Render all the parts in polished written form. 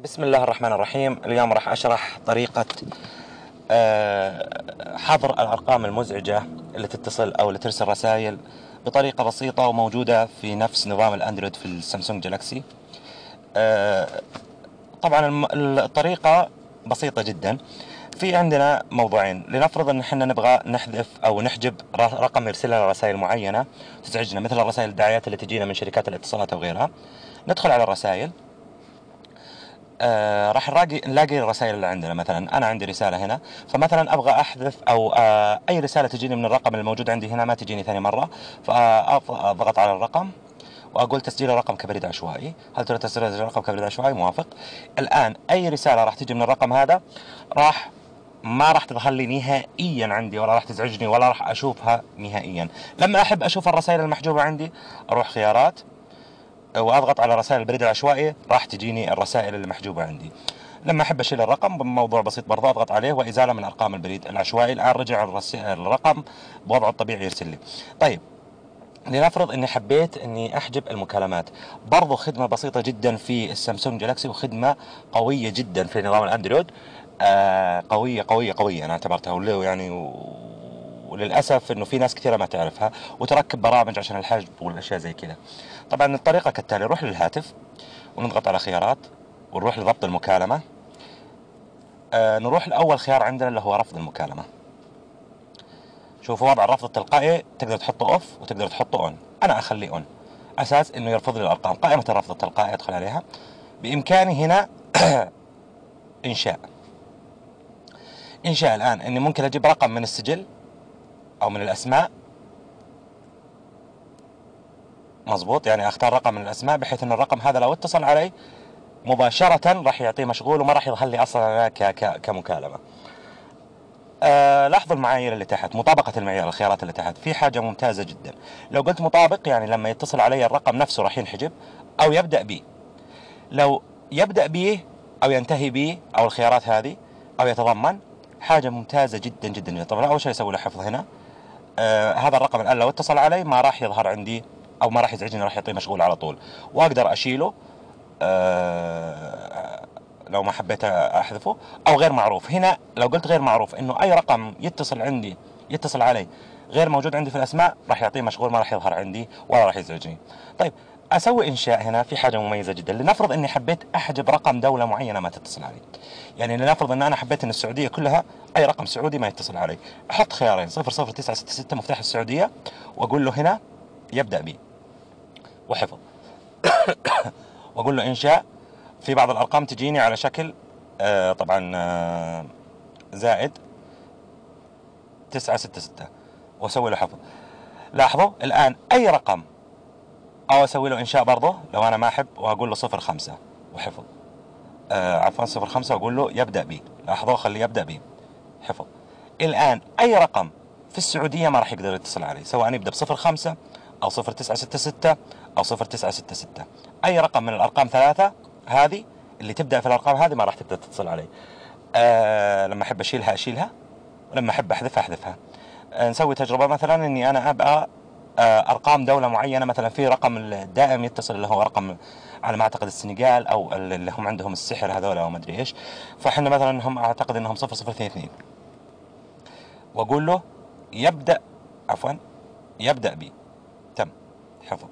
بسم الله الرحمن الرحيم. اليوم راح أشرح طريقة حظر الأرقام المزعجة اللي تتصل أو اللي ترسل رسائل بطريقة بسيطة وموجودة في نفس نظام الأندرويد في السامسونج جالاكسي. طبعا الطريقة بسيطة جدا. في عندنا موضوعين. لنفرض ان احنا نبغى نحذف او نحجب رقم يرسل لنا رسائل معينة تزعجنا، مثل الرسائل الدعايات اللي تجينا من شركات الاتصالات او غيرها. ندخل على الرسائل. راح نلاقي الرسائل اللي عندنا. مثلا انا عندي رساله هنا، فمثلا ابغى احذف او اي رساله تجيني من الرقم الموجود عندي هنا ما تجيني ثاني مره، فاضغط على الرقم واقول تسجيل الرقم كبريد عشوائي. هل تريد تسجيل الرقم كبريد عشوائي؟ موافق. الان اي رساله راح تجي من الرقم هذا ما راح تظهر لي نهائيا عندي، ولا راح تزعجني، ولا راح اشوفها نهائيا. لما احب اشوف الرسائل المحجوبه عندي اروح خيارات واضغط على رسائل البريد العشوائي، راح تجيني الرسائل المحجوبه عندي. لما احب اشيل الرقم بموضوع بسيط برضه اضغط عليه وازاله من ارقام البريد العشوائي. الان رجع الرقم بوضعه الطبيعي يرسل لي. طيب، لنفرض اني حبيت اني احجب المكالمات. برضو خدمة بسيطة جدا في السامسونج جالاكسي، وخدمة قوية جدا في نظام الاندرويد. قوية قوية قوية انا اعتبرتها، وللاسف انه في ناس كثيرة ما تعرفها وتركب برامج عشان الحجب والاشياء زي كذا. طبعا الطريقة كالتالي: نروح للهاتف ونضغط على خيارات ونروح لضبط المكالمة. نروح لأول خيار عندنا اللي هو رفض المكالمة. شوفوا وضع الرفض التلقائي، تقدر تحطه اوف وتقدر تحطه اون. انا اخليه اون اساس انه يرفض لي الارقام. قائمة الرفض التلقائي ادخل عليها. بامكاني هنا انشاء الان اني ممكن اجيب رقم من السجل او من الاسماء. مظبوط، يعني اختار رقم من الاسماء بحيث ان الرقم هذا لو اتصل علي مباشرة راح يعطيه مشغول وما راح يظهر لي اصلا كمكالمة. لاحظوا المعايير اللي تحت، مطابقة المعيار، الخيارات اللي تحت في حاجة ممتازة جدا. لو قلت مطابق يعني لما يتصل علي الرقم نفسه راح ينحجب، او يبدأ بي. لو يبدأ بيه او ينتهي بيه او الخيارات هذه او يتضمن، حاجة ممتازة جدا جدا جدا. طبعا اول شيء اسوي له حفظ هنا. هذا الرقم الان لو اتصل علي ما راح يظهر عندي او ما راح يزعجني، راح يعطيه مشغول على طول واقدر اشيله. لو ما حبيت احذفه. او غير معروف، هنا لو قلت غير معروف انه اي رقم يتصل علي غير موجود عندي في الاسماء راح يعطيه مشغول، ما راح يظهر عندي ولا راح يزعجني. طيب، اسوي انشاء. هنا في حاجه مميزه جدا. لنفرض اني حبيت احجب رقم دوله معينه ما تتصل علي. يعني لنفرض ان انا حبيت ان السعوديه كلها اي رقم سعودي ما يتصل علي. احط خيارين: 00966 مفتاح السعوديه، واقول له هنا يبدا بي وحفظ. واقول له انشاء. في بعض الارقام تجيني على شكل طبعا زائد 966 واسوي له حفظ. لاحظوا الان اي رقم، او اسوي له انشاء برضه لو انا ما احب واقول له 05 وحفظ. عفوا 05 واقول له يبدا بي. لاحظوا خليه يبدا بي حفظ. الان اي رقم في السعوديه ما راح يقدر يتصل علي، سواء يبدا ب05 او 0966 او 0966. اي رقم من الارقام ثلاثه هذه اللي تبدا في الارقام هذه ما راح تقدر تتصل علي. لما احب اشيلها، ولما احب احذفها. نسوي تجربه مثلا اني انا ابغى ارقام دوله معينه. مثلا في رقم الدائم يتصل اللي هو رقم على ما اعتقد السنغال، او اللي هم عندهم السحر هذول او ما ادري ايش. فاحنا مثلا هم اعتقد انهم 0022 واقول له يبدا بي. تم حفظ.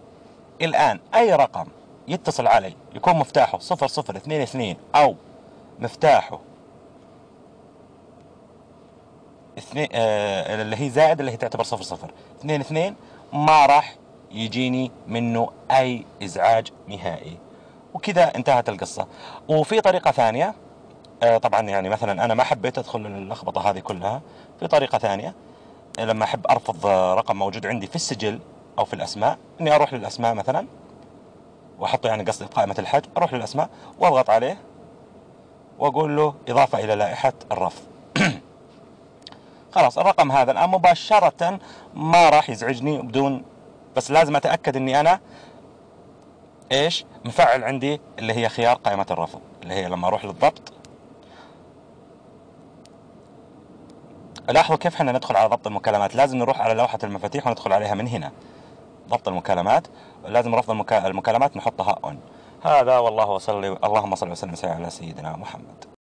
الان اي رقم يتصل علي يكون مفتاحه 0022 او مفتاحه اللي هي زائد اللي هي تعتبر 0022، ما راح يجيني منه اي ازعاج نهائي. وكذا انتهت القصة. وفي طريقة ثانية، طبعا يعني مثلا انا ما حبيت ادخل اللخبطة هذه كلها. في طريقة ثانية، لما احب ارفض رقم موجود عندي في السجل او في الاسماء، اني اروح للاسماء مثلا واحط يعني قصدي قائمة الحج، اروح للاسماء واضغط عليه واقول له اضافة الى لائحة الرفض. خلاص الرقم هذا الان مباشرة ما راح يزعجني بدون، بس لازم اتأكد اني انا مفعل عندي اللي هي خيار قائمة الرفض، اللي هي لما اروح للضبط. لاحظوا كيف احنا ندخل على ضبط المكالمات. لازم نروح على لوحة المفاتيح وندخل عليها من هنا. ضبط المكالمات لازم رفض المكالمات نحطها اون. هذا والله وصلي، اللهم صل وسلم على سيدنا محمد.